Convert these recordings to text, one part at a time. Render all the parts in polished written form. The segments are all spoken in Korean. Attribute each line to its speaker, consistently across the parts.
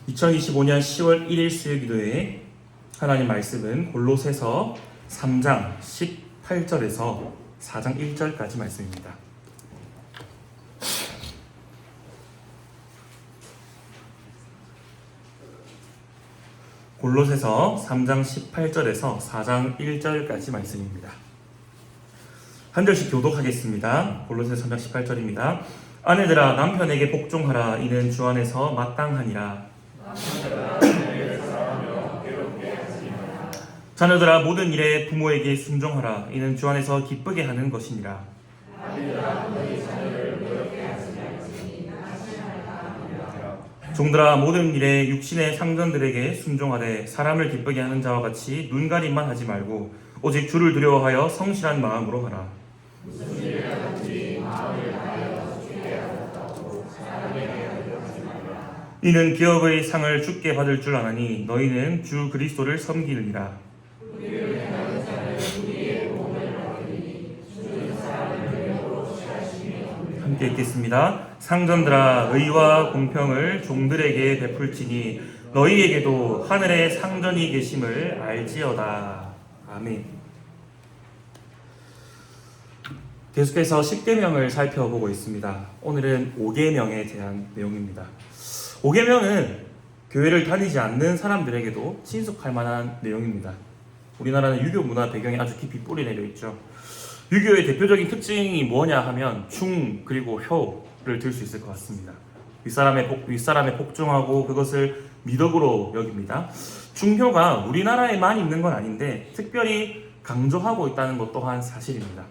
Speaker 1: 2025년 10월 1일 수요기도에 하나님 말씀은 골로새서 3장 18절에서 4장 1절까지 말씀입니다. 골로새서 3장 18절에서 4장 1절까지 말씀입니다. 한 절씩 교독하겠습니다. 골로새서 3장 18절입니다. 아내들아 남편에게 복종하라. 이는 주 안에서 마땅하니라. 자녀들아 모든 일에 부모에게 순종하라. 이는 주 안에서 기쁘게 하는 것이니라. 종들아 모든 일에 육신의 상전들에게 순종하되 사람을 기쁘게 하는 자와 같이 눈가림만 하지 말고 오직 주를 두려워하여 성실한 마음으로 하라. 이는 기업의 상을 주께 받을 줄 아나니 너희는 주 그리스도를 섬기느니라. 함께 읽겠습니다. 상전들아 의와 공평을 종들에게 베풀지니 너희에게도 하늘에 상전이 계심을 알지어다. 아멘. 계속해서 10계명을 살펴보고 있습니다. 오늘은 5계명에 대한 내용입니다. 5계명은 교회를 다니지 않는 사람들에게도 친숙할 만한 내용입니다. 우리나라는 유교 문화 배경에 아주 깊이 뿌리 내려 있죠. 유교의 대표적인 특징이 뭐냐 하면 충 그리고 효를 들 수 있을 것 같습니다. 윗사람에 복종하고 그것을 미덕으로 여깁니다. 충효가 우리나라에만 있는 건 아닌데 특별히 강조하고 있다는 것 또한 사실입니다.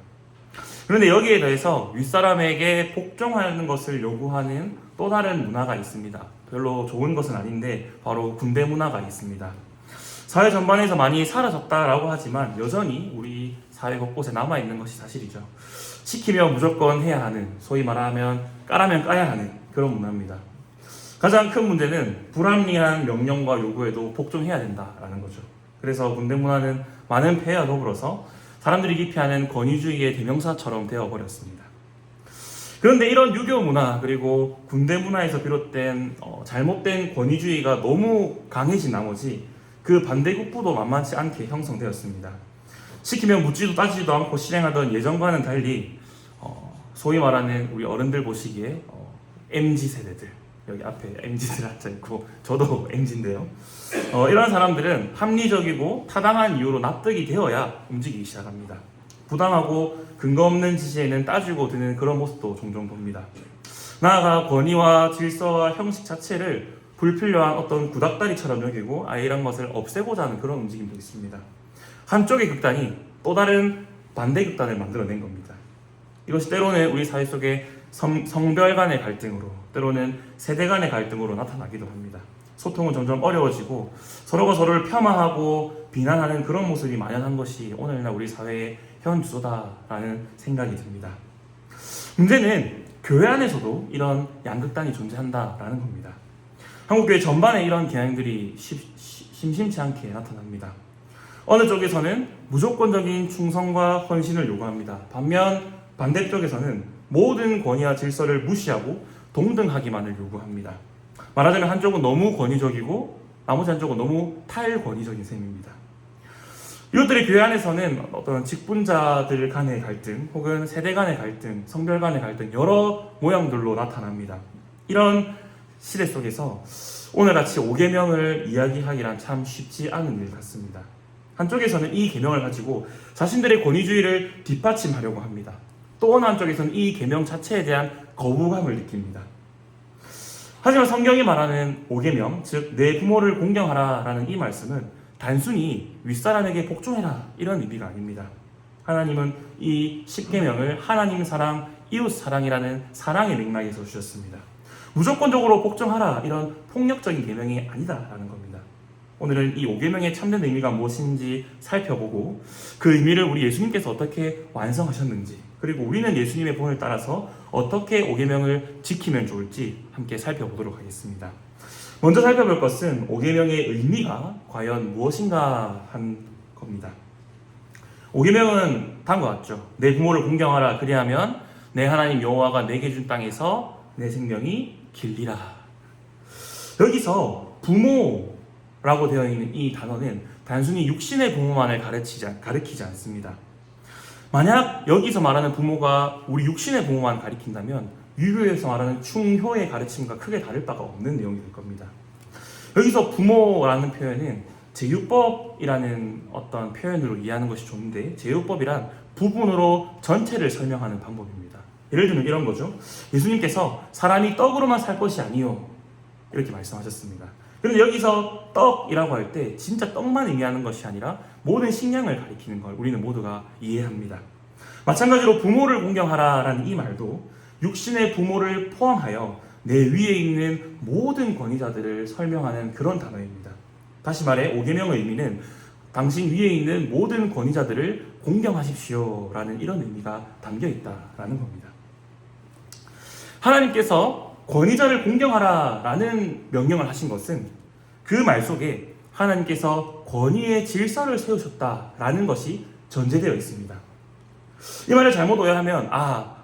Speaker 1: 그런데 여기에 더해서 윗사람에게 복종하는 것을 요구하는 또 다른 문화가 있습니다. 별로 좋은 것은 아닌데 바로 군대 문화가 있습니다. 사회 전반에서 많이 사라졌다라고 하지만 여전히 우리 사회 곳곳에 남아있는 것이 사실이죠. 시키면 무조건 해야 하는, 소위 말하면 까라면 까야 하는 그런 문화입니다. 가장 큰 문제는 불합리한 명령과 요구에도 복종해야 된다라는 거죠. 그래서 군대 문화는 많은 폐해와 더불어서 사람들이 기피하는 권위주의의 대명사처럼 되어버렸습니다. 그런데 이런 유교 문화 그리고 군대 문화에서 비롯된 잘못된 권위주의가 너무 강해진 나머지 그 반대급부도 만만치 않게 형성되었습니다. 시키면 묻지도 따지지도 않고 실행하던 예전과는 달리 소위 말하는 우리 어른들 보시기에 MZ세대들, 여기 앞에 MZ들 앉아있고 저도 MZ인데요. 이런 사람들은 합리적이고 타당한 이유로 납득이 되어야 움직이기 시작합니다. 부당하고 근거 없는 지시에는 따지고 드는 그런 모습도 종종 봅니다. 나아가 권위와 질서와 형식 자체를 불필요한 어떤 구닥다리처럼 여기고 아예 이런 것을 없애고자 하는 그런 움직임도 있습니다. 한쪽의 극단이 또 다른 반대 극단을 만들어낸 겁니다. 이것이 때로는 우리 사회 속에 성별 간의 갈등으로, 때로는 세대 간의 갈등으로 나타나기도 합니다. 소통은 점점 어려워지고 서로가 서로를 폄하하고 비난하는 그런 모습이 만연한 것이 오늘날 우리 사회의 현 주소다라는 생각이 듭니다. 문제는 교회 안에서도 이런 양극단이 존재한다라는 겁니다. 한국교회 전반에 이런 경향들이 심심치 않게 나타납니다. 어느 쪽에서는 무조건적인 충성과 헌신을 요구합니다. 반면 반대쪽에서는 모든 권위와 질서를 무시하고 동등하기만을 요구합니다. 말하자면 한쪽은 너무 권위적이고 나머지 한쪽은 너무 탈권위적인 셈입니다. 이것들이 교회 안에서는 어떤 직분자들 간의 갈등 혹은 세대 간의 갈등, 성별 간의 갈등 여러 모양들로 나타납니다. 이런 시대 속에서 오늘같이 5계명을 이야기하기란 참 쉽지 않은 일 같습니다. 한쪽에서는 이 계명을 가지고 자신들의 권위주의를 뒷받침하려고 합니다. 또 어느 한쪽에서는 이 계명 자체에 대한 거부감을 느낍니다. 하지만 성경이 말하는 5계명, 즉 내 부모를 공경하라 라는 이 말씀은 단순히 윗사람에게 복종해라 이런 의미가 아닙니다. 하나님은 이 10계명을 하나님 사랑, 이웃 사랑이라는 사랑의 맥락에서 주셨습니다. 무조건적으로 복종하라 이런 폭력적인 계명이 아니다라는 겁니다. 오늘은 이 5계명의 참된 의미가 무엇인지 살펴보고 그 의미를 우리 예수님께서 어떻게 완성하셨는지 그리고 우리는 예수님의 본을 따라서 어떻게 5계명을 지키면 좋을지 함께 살펴보도록 하겠습니다. 먼저 살펴볼 것은 5계명의 의미가 과연 무엇인가 한 겁니다. 5계명은 다음과 같죠. 내 부모를 공경하라. 그리하면 내 하나님 여호와가 내게 준 땅에서 내 생명이 길리라. 여기서 부모라고 되어 있는 이 단어는 단순히 육신의 부모만을 가리키지 않습니다. 만약 여기서 말하는 부모가 우리 육신의 부모만 가리킨다면 유교에서 말하는 충효의 가르침과 크게 다를 바가 없는 내용이 될 겁니다. 여기서 부모라는 표현은 제유법이라는 어떤 표현으로 이해하는 것이 좋은데, 제유법이란 부분으로 전체를 설명하는 방법입니다. 예를 들면 이런 거죠. 예수님께서 사람이 떡으로만 살 것이 아니요, 이렇게 말씀하셨습니다. 그런데 여기서 떡이라고 할 때 진짜 떡만 의미하는 것이 아니라 모든 식량을 가리키는 걸 우리는 모두가 이해합니다. 마찬가지로 부모를 공경하라라는 이 말도 육신의 부모를 포함하여 내 위에 있는 모든 권위자들을 설명하는 그런 단어입니다. 다시 말해 5계명의 의미는 당신 위에 있는 모든 권위자들을 공경하십시오라는 이런 의미가 담겨 있다라는 겁니다. 하나님께서 권위자를 공경하라라는 명령을 하신 것은 그 말 속에 하나님께서 권위의 질서를 세우셨다라는 것이 전제되어 있습니다. 이 말을 잘못 오해하면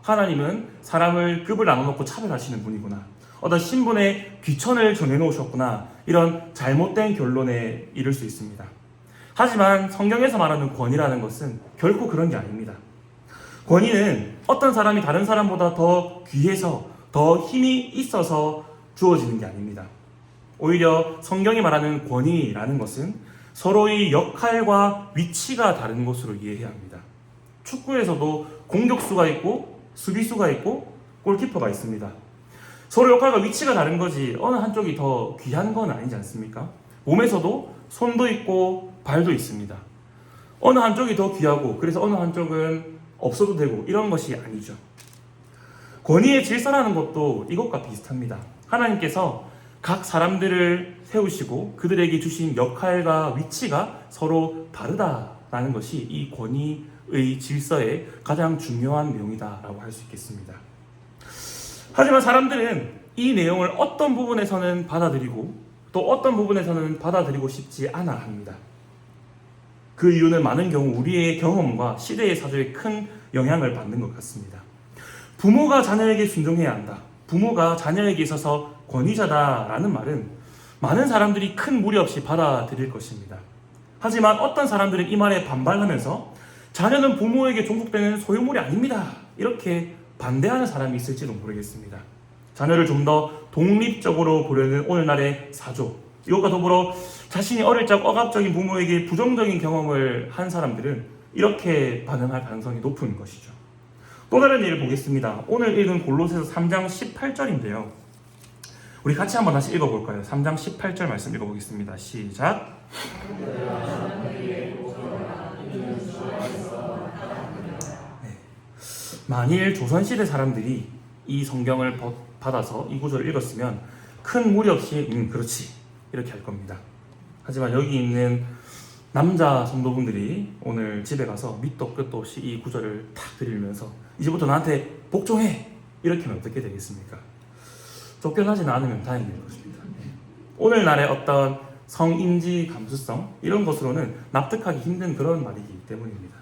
Speaker 1: 하나님은 사람을 급을 나눠놓고 차별하시는 분이구나, 어떤 신분의 귀천을 정해놓으셨구나, 이런 잘못된 결론에 이를 수 있습니다. 하지만 성경에서 말하는 권위라는 것은 결코 그런 게 아닙니다. 권위는 어떤 사람이 다른 사람보다 더 귀해서 더 힘이 있어서 주어지는 게 아닙니다. 오히려 성경이 말하는 권위라는 것은 서로의 역할과 위치가 다른 것으로 이해해야 합니다. 축구에서도 공격수가 있고 수비수가 있고 골키퍼가 있습니다. 서로 역할과 위치가 다른 거지 어느 한쪽이 더 귀한 건 아니지 않습니까? 몸에서도 손도 있고 발도 있습니다. 어느 한쪽이 더 귀하고 그래서 어느 한쪽은 없어도 되고 이런 것이 아니죠. 권위의 질서라는 것도 이것과 비슷합니다. 하나님께서 각 사람들을 세우시고 그들에게 주신 역할과 위치가 서로 다르다라는 것이 이 권위의 질서의 가장 중요한 내용이다라고 할 수 있겠습니다. 하지만 사람들은 이 내용을 어떤 부분에서는 받아들이고 또 어떤 부분에서는 받아들이고 싶지 않아 합니다. 그 이유는 많은 경우 우리의 경험과 시대의 사조에 큰 영향을 받는 것 같습니다. 부모가 자녀에게 순종해야 한다, 부모가 자녀에게 있어서 권위자다라는 말은 많은 사람들이 큰 무리 없이 받아들일 것입니다. 하지만 어떤 사람들은 이 말에 반발하면서 자녀는 부모에게 종속되는 소유물이 아닙니다, 이렇게 반대하는 사람이 있을지도 모르겠습니다. 자녀를 좀 더 독립적으로 보려는 오늘날의 사조, 이것과 더불어 자신이 어릴 적 억압적인 부모에게 부정적인 경험을 한 사람들은 이렇게 반응할 가능성이 높은 것이죠. 또 다른 예를 보겠습니다. 오늘 읽은 골로새서 3장 18절인데요. 우리 같이 한번 다시 읽어볼까요? 3장 18절 말씀 읽어보겠습니다. 시작. 만일 조선시대 사람들이 이 성경을 받아서 이 구절을 읽었으면 큰 무리 없이 그렇지 이렇게 할 겁니다. 하지만 여기 있는 남자 성도분들이 오늘 집에 가서 밑도 끝도 없이 이 구절을 탁 들으면서 이제부터 나한테 복종해 이렇게 하면 어떻게 되겠습니까? 쫓겨나지는 않으면 다행인 것입니다. 오늘날의 어떤 성인지 감수성 이런 것으로는 납득하기 힘든 그런 말이기 때문입니다.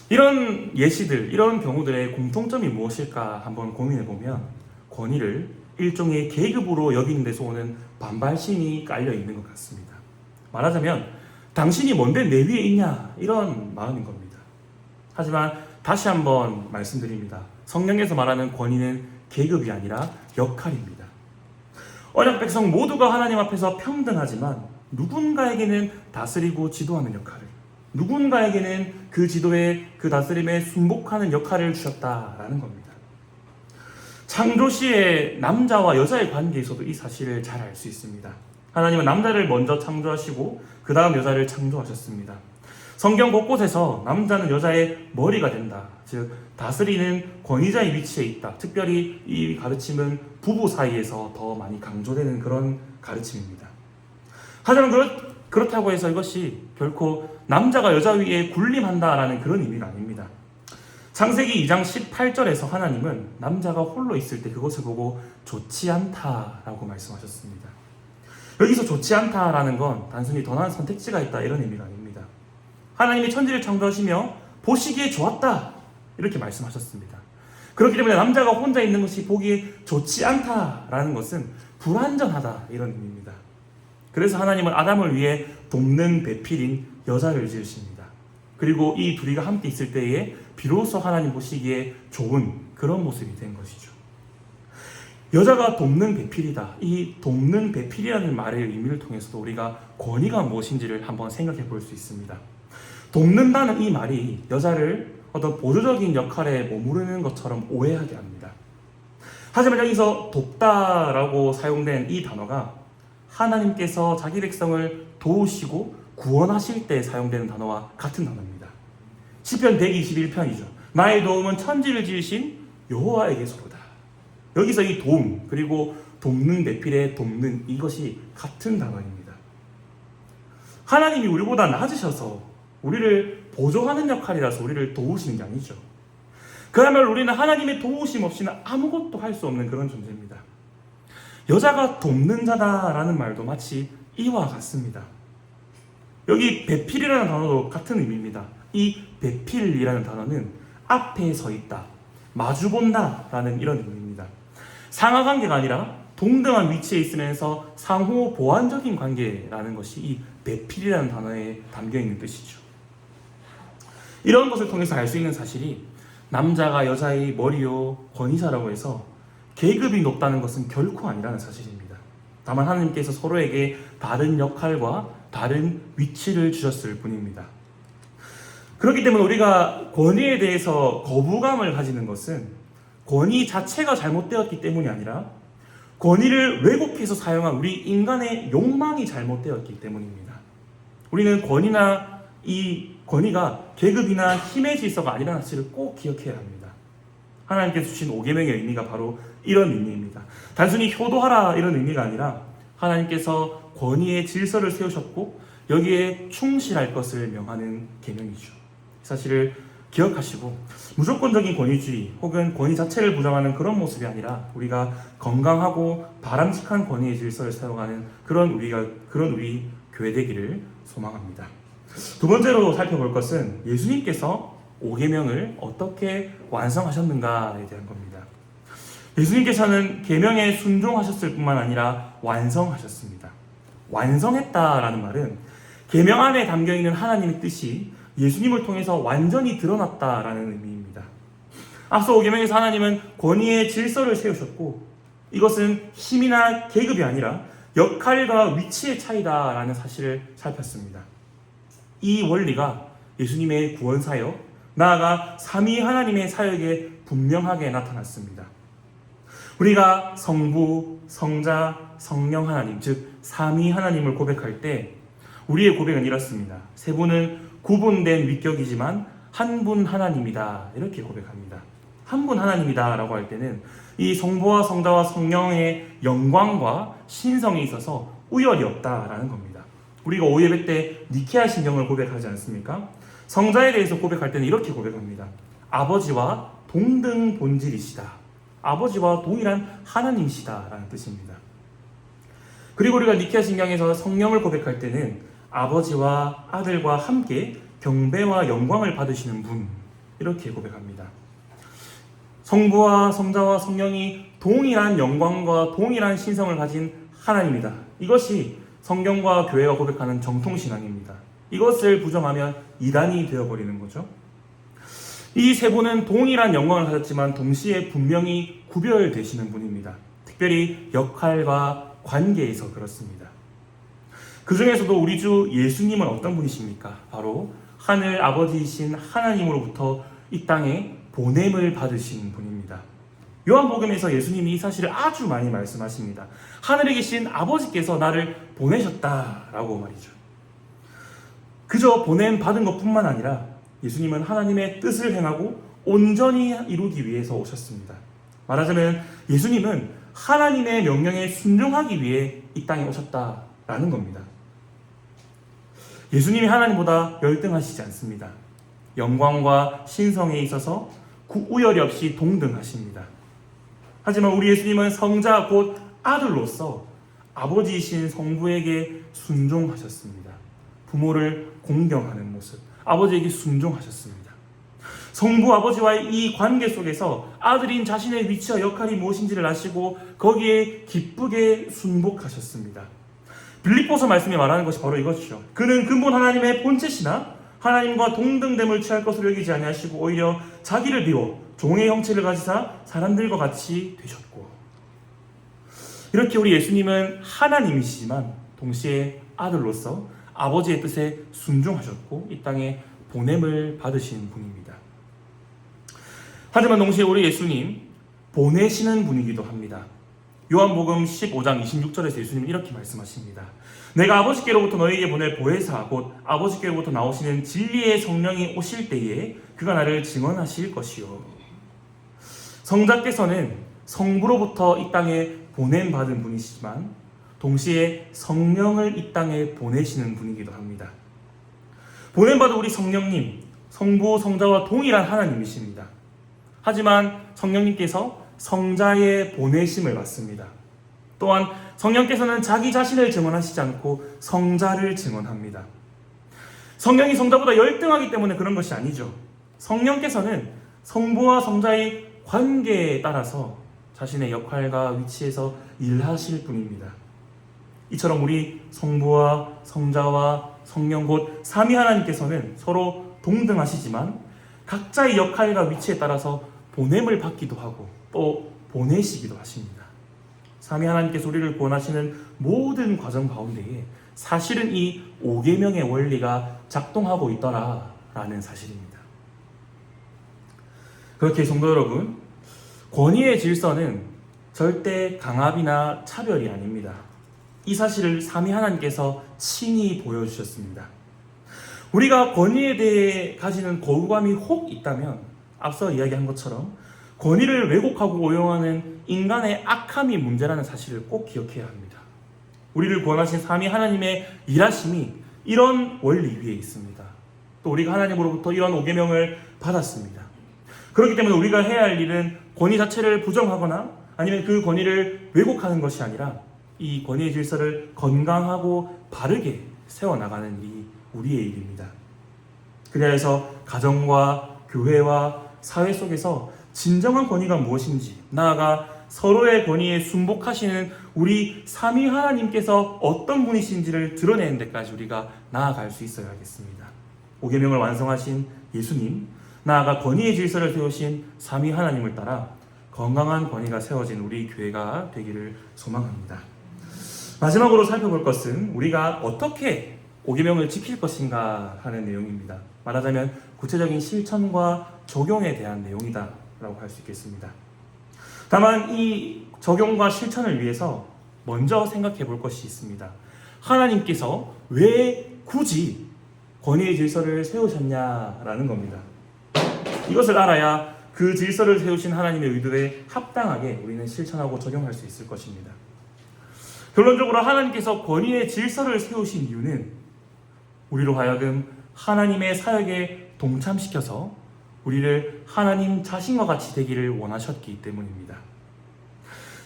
Speaker 1: 이런 예시들, 이런 경우들의 공통점이 무엇일까 한번 고민해보면 권위를 일종의 계급으로 여기는 데서 오는 반발심이 깔려있는 것 같습니다. 말하자면 당신이 뭔데 내 위에 있냐 이런 마음인 겁니다. 하지만 다시 한번 말씀드립니다. 성경에서 말하는 권위는 계급이 아니라 역할입니다. 언약 백성 모두가 하나님 앞에서 평등하지만 누군가에게는 다스리고 지도하는 역할을, 누군가에게는 그 지도에 그 다스림에 순복하는 역할을 주셨다라는 겁니다. 창조시의 남자와 여자의 관계에서도 이 사실을 잘 알 수 있습니다. 하나님은 남자를 먼저 창조하시고 그 다음 여자를 창조하셨습니다. 성경 곳곳에서 남자는 여자의 머리가 된다, 즉 다스리는 권위자의 위치에 있다. 특별히 이 가르침은 부부 사이에서 더 많이 강조되는 그런 가르침입니다. 하지만 그렇다고 해서 이것이 결코 남자가 여자 위에 군림한다라는 그런 의미가 아닙니다. 창세기 2장 18절에서 하나님은 남자가 홀로 있을 때 그것을 보고 좋지 않다라고 말씀하셨습니다. 여기서 좋지 않다라는 건 단순히 더 나은 선택지가 있다 이런 의미가 아닙니다. 하나님이 천지를 창조하시며 보시기에 좋았다 이렇게 말씀하셨습니다. 그렇기 때문에 남자가 혼자 있는 것이 보기에 좋지 않다라는 것은 불완전하다 이런 의미입니다. 그래서 하나님은 아담을 위해 돕는 배필인 여자를 지으십니다. 그리고 이 둘이가 함께 있을 때에 비로소 하나님 보시기에 좋은 그런 모습이 된 것이죠. 여자가 돕는 배필이다. 이 돕는 배필이라는 말의 의미를 통해서도 우리가 권위가 무엇인지를 한번 생각해 볼 수 있습니다. 돕는다는 이 말이 여자를 어떤 보조적인 역할에 머무르는 것처럼 오해하게 합니다. 하지만 여기서 돕다라고 사용된 이 단어가 하나님께서 자기 백성을 도우시고 구원하실 때 사용되는 단어와 같은 단어입니다. 시편 121편이죠. 나의 도움은 천지를 지으신 여호와에게서로다. 여기서 이 도움 그리고 돕는 배필의 돕는 이것이 같은 단어입니다. 하나님이 우리보다 낮으셔서 우리를 보조하는 역할이라서 우리를 도우시는 게 아니죠. 그야말로 우리는 하나님의 도우심 없이는 아무것도 할 수 없는 그런 존재입니다. 여자가 돕는 자다라는 말도 마치 이와 같습니다. 여기 배필이라는 단어도 같은 의미입니다. 이 배필이라는 단어는 앞에 서 있다, 마주본다 라는 이런 의미입니다. 상하관계가 아니라 동등한 위치에 있으면서 상호 보완적인 관계라는 것이 이 배필이라는 단어에 담겨있는 뜻이죠. 이런 것을 통해서 알 수 있는 사실이 남자가 여자의 머리요 권위자라고 해서 계급이 높다는 것은 결코 아니라는 사실입니다. 다만 하나님께서 서로에게 다른 역할과 다른 위치를 주셨을 뿐입니다. 그렇기 때문에 우리가 권위에 대해서 거부감을 가지는 것은 권위 자체가 잘못되었기 때문이 아니라 권위를 왜곡해서 사용한 우리 인간의 욕망이 잘못되었기 때문입니다. 우리는 권위나 이 권위가 계급이나 힘의 질서가 아니라는 사실을 꼭 기억해야 합니다. 하나님께서 주신 5계명의 의미가 바로 이런 의미입니다. 단순히 효도하라 이런 의미가 아니라 하나님께서 권위의 질서를 세우셨고 여기에 충실할 것을 명하는 계명이죠. 사실을 기억하시고 무조건적인 권위주의 혹은 권위 자체를 부정하는 그런 모습이 아니라 우리가 건강하고 바람직한 권위의 질서를 사용하는 그런 우리 교회 되기를 소망합니다. 두 번째로 살펴볼 것은 예수님께서 5계명을 어떻게 완성하셨는가에 대한 겁니다. 예수님께서는 계명에 순종하셨을 뿐만 아니라 완성하셨습니다. 완성했다라는 말은 계명 안에 담겨있는 하나님의 뜻이 예수님을 통해서 완전히 드러났다라는 의미입니다. 앞서 5계명에서 하나님은 권위의 질서를 세우셨고 이것은 힘이나 계급이 아니라 역할과 위치의 차이다라는 사실을 살폈습니다. 이 원리가 예수님의 구원 사역, 나아가 삼위 하나님의 사역에 분명하게 나타났습니다. 우리가 성부, 성자, 성령 하나님, 즉 삼위 하나님을 고백할 때 우리의 고백은 이렇습니다. 세 분은 구분된 위격이지만 한 분 하나님이다 이렇게 고백합니다. 한 분 하나님이다 라고 할 때는 이 성부와 성자와 성령의 영광과 신성에 있어서 우열이 없다라는 겁니다. 우리가 오예배 때 니케아 신경을 고백하지 않습니까? 성자에 대해서 고백할 때는 이렇게 고백합니다. 아버지와 동등 본질이시다. 아버지와 동일한 하나님이시다 라는 뜻입니다. 그리고 우리가 니케아 신경에서 성령을 고백할 때는 아버지와 아들과 함께 경배와 영광을 받으시는 분 이렇게 고백합니다. 성부와 성자와 성령이 동일한 영광과 동일한 신성을 가진 하나님이다. 이것이 성경과 교회가 고백하는 정통신앙입니다. 이것을 부정하면 이단이 되어버리는 거죠. 이 세 분은 동일한 영광을 가졌지만 동시에 분명히 구별되시는 분입니다. 특별히 역할과 관계에서 그렇습니다. 그 중에서도 우리 주 예수님은 어떤 분이십니까? 바로 하늘 아버지이신 하나님으로부터 이 땅에 보냄을 받으신 분입니다. 요한복음에서 예수님이 이 사실을 아주 많이 말씀하십니다. 하늘에 계신 아버지께서 나를 보내셨다라고 말이죠. 그저 보냄 받은 것뿐만 아니라 예수님은 하나님의 뜻을 행하고 온전히 이루기 위해서 오셨습니다. 말하자면 예수님은 하나님의 명령에 순종하기 위해 이 땅에 오셨다라는 겁니다. 예수님이 하나님보다 열등하시지 않습니다. 영광과 신성에 있어서 우열이 없이 동등하십니다. 하지만 우리 예수님은 성자 곧 아들로서 아버지이신 성부에게 순종하셨습니다. 부모를 공경하는 모습, 아버지에게 순종하셨습니다. 성부 아버지와의 이 관계 속에서 아들인 자신의 위치와 역할이 무엇인지를 아시고 거기에 기쁘게 순복하셨습니다. 빌립보서 말씀이 말하는 것이 바로 이것이죠. 그는 근본 하나님의 본체시나 하나님과 동등됨을 취할 것으로 여기지 아니하시고 오히려 자기를 비워 종의 형체를 가지사 사람들과 같이 되셨고. 이렇게 우리 예수님은 하나님이시지만 동시에 아들로서 아버지의 뜻에 순종하셨고 이 땅에 보냄을 받으신 분입니다. 하지만 동시에 우리 예수님 보내시는 분이기도 합니다. 요한복음 15장 26절에서 예수님은 이렇게 말씀하십니다. 내가 아버지께로부터 너희에게 보낼 보혜사 곧 아버지께로부터 나오시는 진리의 성령이 오실 때에 그가 나를 증언하실 것이요. 성자께서는 성부로부터 이 땅에 보냄받은 분이시지만 동시에 성령을 이 땅에 보내시는 분이기도 합니다. 보냄받은 우리 성령님, 성부, 성자와 동일한 하나님이십니다. 하지만 성령님께서 성자의 보내심을 받습니다. 또한 성령께서는 자기 자신을 증언하시지 않고 성자를 증언합니다. 성령이 성자보다 열등하기 때문에 그런 것이 아니죠. 성령께서는 성부와 성자의 관계에 따라서 자신의 역할과 위치에서 일하실 분입니다. 이처럼 우리 성부와 성자와 성령 곧 삼위 하나님께서는 서로 동등하시지만 각자의 역할과 위치에 따라서 보냄을 받기도 하고 또 보내시기도 하십니다. 삼위 하나님께서 우리를 구원하시는 모든 과정 가운데에 사실은 이 5계명의 원리가 작동하고 있더라라는 사실입니다. 그렇게 성도 여러분, 권위의 질서는 절대 강압이나 차별이 아닙니다. 이 사실을 삼위 하나님께서 친히 보여주셨습니다. 우리가 권위에 대해 가지는 거부감이 혹 있다면 앞서 이야기한 것처럼 권위를 왜곡하고 오용하는 인간의 악함이 문제라는 사실을 꼭 기억해야 합니다. 우리를 구원하신 삼위 하나님의 일하심이 이런 원리 위에 있습니다. 또 우리가 하나님으로부터 이런 5계명을 받았습니다. 그렇기 때문에 우리가 해야 할 일은 권위 자체를 부정하거나 아니면 그 권위를 왜곡하는 것이 아니라 이 권위의 질서를 건강하고 바르게 세워나가는 일이 우리의 일입니다. 그래서 가정과 교회와 사회 속에서 진정한 권위가 무엇인지, 나아가 서로의 권위에 순복하시는 우리 삼위 하나님께서 어떤 분이신지를 드러내는 데까지 우리가 나아갈 수 있어야 하겠습니다. 5계명을 완성하신 예수님, 나아가 권위의 질서를 세우신 삼위 하나님을 따라 건강한 권위가 세워진 우리 교회가 되기를 소망합니다. 마지막으로 살펴볼 것은 우리가 어떻게 5계명을 지킬 것인가 하는 내용입니다. 말하자면 구체적인 실천과 적용에 대한 내용이다 라고 할 수 있겠습니다. 다만 이 적용과 실천을 위해서 먼저 생각해 볼 것이 있습니다. 하나님께서 왜 굳이 권위의 질서를 세우셨냐라는 겁니다. 이것을 알아야 그 질서를 세우신 하나님의 의도에 합당하게 우리는 실천하고 적용할 수 있을 것입니다. 결론적으로 하나님께서 권위의 질서를 세우신 이유는 우리로 하여금 하나님의 사역에 동참시켜서 우리를 하나님 자신과 같이 되기를 원하셨기 때문입니다.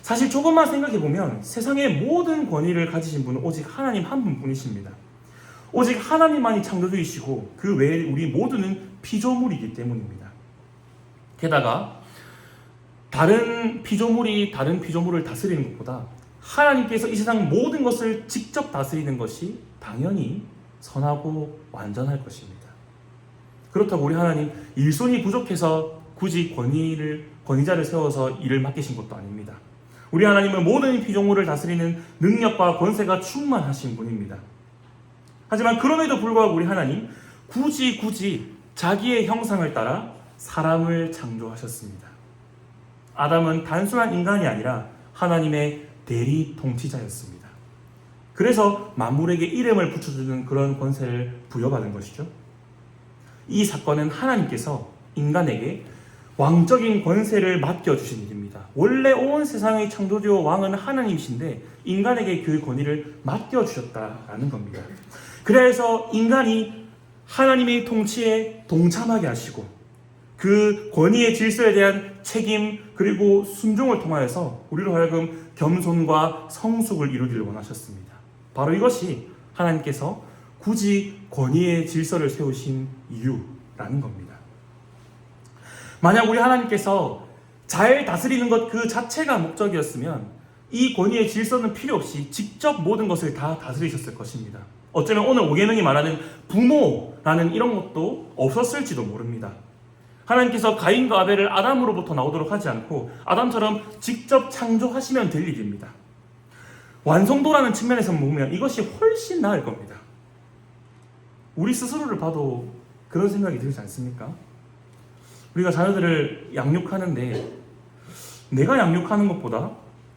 Speaker 1: 사실 조금만 생각해보면 세상의 모든 권위를 가지신 분은 오직 하나님 한 분뿐이십니다. 오직 하나님만이 창조주이시고 그 외에 우리 모두는 피조물이기 때문입니다. 게다가 다른 피조물이 다른 피조물을 다스리는 것보다 하나님께서 이 세상 모든 것을 직접 다스리는 것이 당연히 선하고 완전할 것입니다. 그렇다고 우리 하나님 일손이 부족해서 굳이 권위자를 세워서 일을 맡기신 것도 아닙니다. 우리 하나님은 모든 피조물을 다스리는 능력과 권세가 충만하신 분입니다. 하지만 그럼에도 불구하고 우리 하나님 굳이 자기의 형상을 따라 사람을 창조하셨습니다. 아담은 단순한 인간이 아니라 하나님의 대리 통치자였습니다. 그래서 만물에게 이름을 붙여주는 그런 권세를 부여받은 것이죠. 이 사건은 하나님께서 인간에게 왕적인 권세를 맡겨주신 일입니다. 원래 온 세상의 창조주와 왕은 하나님이신데 인간에게 그 권위를 맡겨주셨다라는 겁니다. 그래서 인간이 하나님의 통치에 동참하게 하시고 그 권위의 질서에 대한 책임 그리고 순종을 통하여서 우리로 하여금 겸손과 성숙을 이루기를 원하셨습니다. 바로 이것이 하나님께서 굳이 권위의 질서를 세우신 이유라는 겁니다. 만약 우리 하나님께서 잘 다스리는 것 그 자체가 목적이었으면 이 권위의 질서는 필요 없이 직접 모든 것을 다 다스리셨을 것입니다. 어쩌면 오늘 5계명이 말하는 부모라는 이런 것도 없었을지도 모릅니다. 하나님께서 가인과 아벨을 아담으로부터 나오도록 하지 않고 아담처럼 직접 창조하시면 될 일입니다. 완성도라는 측면에서 보면 이것이 훨씬 나을 겁니다. 우리 스스로를 봐도 그런 생각이 들지 않습니까? 우리가 자녀들을 양육하는데 내가 양육하는 것보다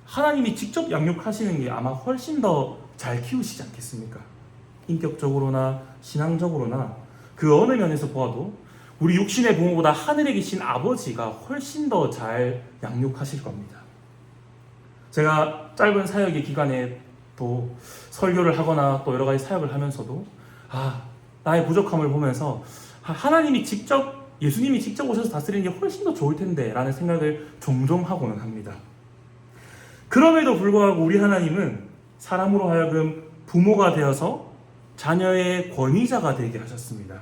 Speaker 1: 하나님이 직접 양육하시는 게 아마 훨씬 더 잘 키우시지 않겠습니까? 인격적으로나 신앙적으로나 그 어느 면에서 보아도 우리 육신의 부모보다 하늘에 계신 아버지가 훨씬 더 잘 양육하실 겁니다. 제가 짧은 사역의 기간에 또 설교를 하거나 또 여러 가지 사역을 하면서도 나의 부족함을 보면서 하나님이 직접, 예수님이 직접 오셔서 다스리는 게 훨씬 더 좋을 텐데 라는 생각을 종종 하고는 합니다. 그럼에도 불구하고 우리 하나님은 사람으로 하여금 부모가 되어서 자녀의 권위자가 되게 하셨습니다.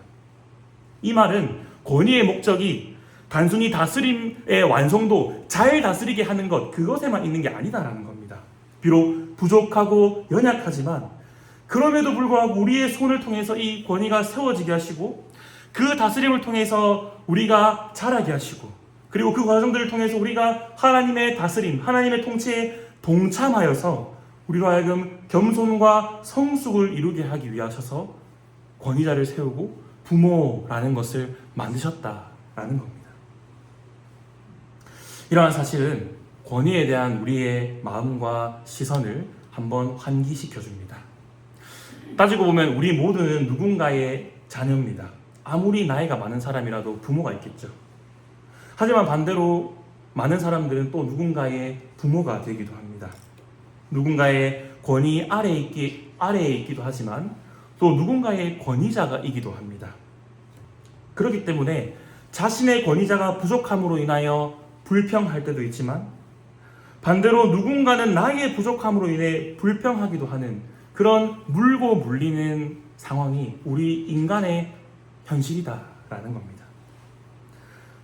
Speaker 1: 이 말은 권위의 목적이 단순히 다스림의 완성도, 잘 다스리게 하는 것, 그것에만 있는 게 아니다라는 겁니다. 비록 부족하고 연약하지만 그럼에도 불구하고 우리의 손을 통해서 이 권위가 세워지게 하시고 그 다스림을 통해서 우리가 자라게 하시고 그리고 그 과정들을 통해서 우리가 하나님의 다스림, 하나님의 통치에 동참하여서 우리로 하여금 겸손과 성숙을 이루게 하기 위하셔서 권위자를 세우고 부모라는 것을 만드셨다라는 겁니다. 이러한 사실은 권위에 대한 우리의 마음과 시선을 한번 환기시켜 줍니다. 따지고 보면 우리 모두는 누군가의 자녀입니다. 아무리 나이가 많은 사람이라도 부모가 있겠죠. 하지만 반대로 많은 사람들은 또 누군가의 부모가 되기도 합니다. 누군가의 권위 아래에 있기도 하지만 또 누군가의 권위자가이기도 합니다. 그렇기 때문에 자신의 권위자가 부족함으로 인하여 불평할 때도 있지만 반대로 누군가는 나의 부족함으로 인해 불평하기도 하는 그런 물고 물리는 상황이 우리 인간의 현실이다라는 겁니다.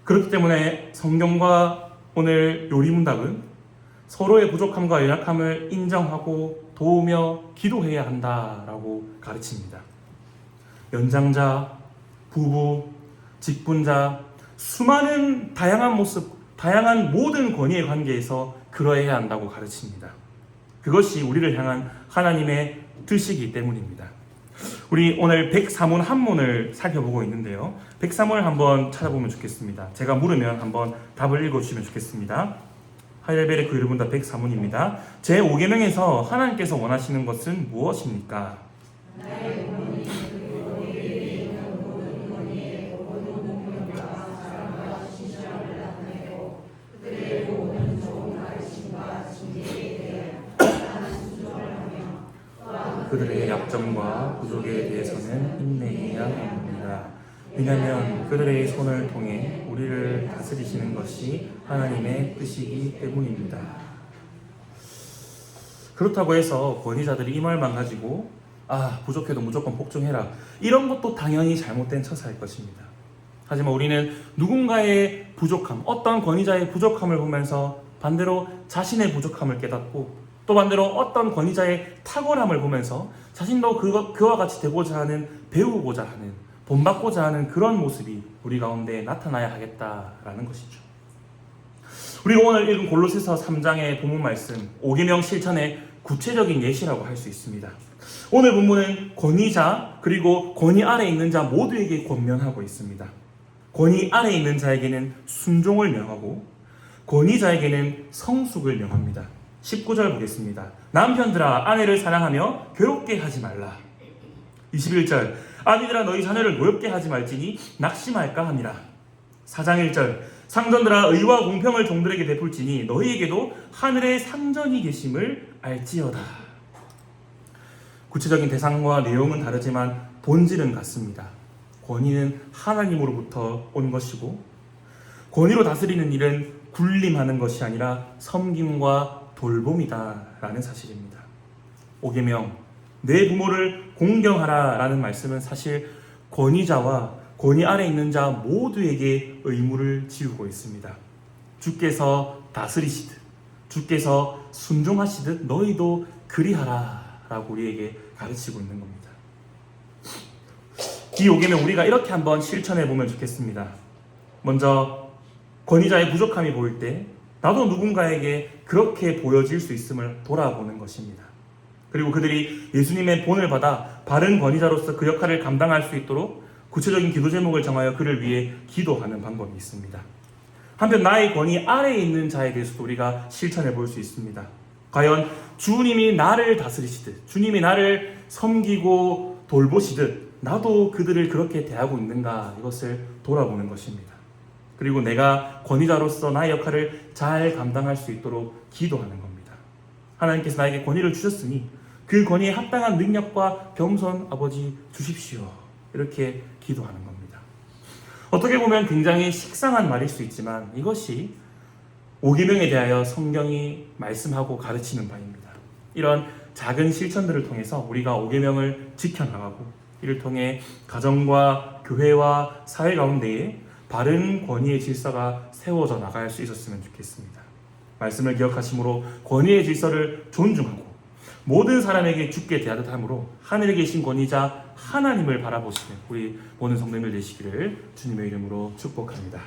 Speaker 1: 그렇기 때문에 성경과 오늘 요리문답은 서로의 부족함과 연약함을 인정하고 도우며 기도해야 한다라고 가르칩니다. 연장자, 부부, 직분자, 수많은 다양한 모습, 다양한 모든 권위의 관계에서 그러해야 한다고 가르칩니다. 그것이 우리를 향한 하나님의 뜻이기 때문입니다. 우리 오늘 100사문 한문을 살펴보고 있는데요. 100사문을 한번 찾아보면 좋겠습니다. 제가 물으면 한번 답을 읽어주시면 좋겠습니다. 하이델베르크 요리문답 100사문입니다. 제5계명에서 하나님께서 원하시는 것은 무엇입니까? 그들의 약점과 부족에 대해서는 인내해야 합니다. 왜냐하면 그들의 손을 통해 우리를 다스리시는 것이 하나님의 뜻이기 때문입니다. 그렇다고 해서 권위자들이 이 말만 가지고 부족해도 무조건 복종해라, 이런 것도 당연히 잘못된 처사일 것입니다. 하지만 우리는 누군가의 부족함, 어떤 권위자의 부족함을 보면서 반대로 자신의 부족함을 깨닫고 또 반대로 어떤 권위자의 탁월함을 보면서 자신도 그와 같이 되고자 하는, 배우고자 하는, 본받고자 하는 그런 모습이 우리 가운데 나타나야 하겠다라는 것이죠. 우리가 오늘 읽은 골로새서 3장의 본문 말씀, 5계명 실천의 구체적인 예시라고 할 수 있습니다. 오늘 본문은 권위자 그리고 권위 아래에 있는 자 모두에게 권면하고 있습니다. 권위 아래에 있는 자에게는 순종을 명하고 권위자에게는 성숙을 명합니다. 19절 보겠습니다. 남편들아 아내를 사랑하며 괴롭게 하지 말라. 21절 아비들아 너희 자녀를 노엽게 하지 말지니 낙심할까 함이라. 4장 1절 상전들아 의와 공평을 종들에게 베풀지니 너희에게도 하늘의 상전이 계심을 알지어다. 구체적인 대상과 내용은 다르지만 본질은 같습니다. 권위는 하나님으로부터 온 것이고 권위로 다스리는 일은 군림하는 것이 아니라 섬김과 돌봄이다라는 사실입니다. 5계명 내 부모를 공경하라 라는 말씀은 사실 권위자와 권위 아래 있는 자 모두에게 의무를 지우고 있습니다. 주께서 다스리시듯, 주께서 순종하시듯 너희도 그리하라 라고 우리에게 가르치고 있는 겁니다. 이 5계명 우리가 이렇게 한번 실천해 보면 좋겠습니다. 먼저 권위자의 부족함이 보일 때 나도 누군가에게 그렇게 보여질 수 있음을 돌아보는 것입니다. 그리고 그들이 예수님의 본을 받아 바른 권위자로서 그 역할을 감당할 수 있도록 구체적인 기도 제목을 정하여 그를 위해 기도하는 방법이 있습니다. 한편 나의 권위 아래에 있는 자에 대해서도 우리가 실천해 볼 수 있습니다. 과연 주님이 나를 다스리시듯, 주님이 나를 섬기고 돌보시듯 나도 그들을 그렇게 대하고 있는가, 이것을 돌아보는 것입니다. 그리고 내가 권위자로서 나의 역할을 잘 감당할 수 있도록 기도하는 겁니다. 하나님께서 나에게 권위를 주셨으니 그 권위에 합당한 능력과 겸손 아버지 주십시오, 이렇게 기도하는 겁니다. 어떻게 보면 굉장히 식상한 말일 수 있지만 이것이 5계명에 대하여 성경이 말씀하고 가르치는 바입니다. 이런 작은 실천들을 통해서 우리가 5계명을 지켜나가고 이를 통해 가정과 교회와 사회 가운데에 바른 권위의 질서가 세워져 나갈 수 있었으면 좋겠습니다. 말씀을 기억하심으로 권위의 질서를 존중하고 모든 사람에게 주께 대하듯 함으로 하늘에 계신 권위자 하나님을 바라보시는 우리 모든 성도님들 되시기를 주님의 이름으로 축복합니다.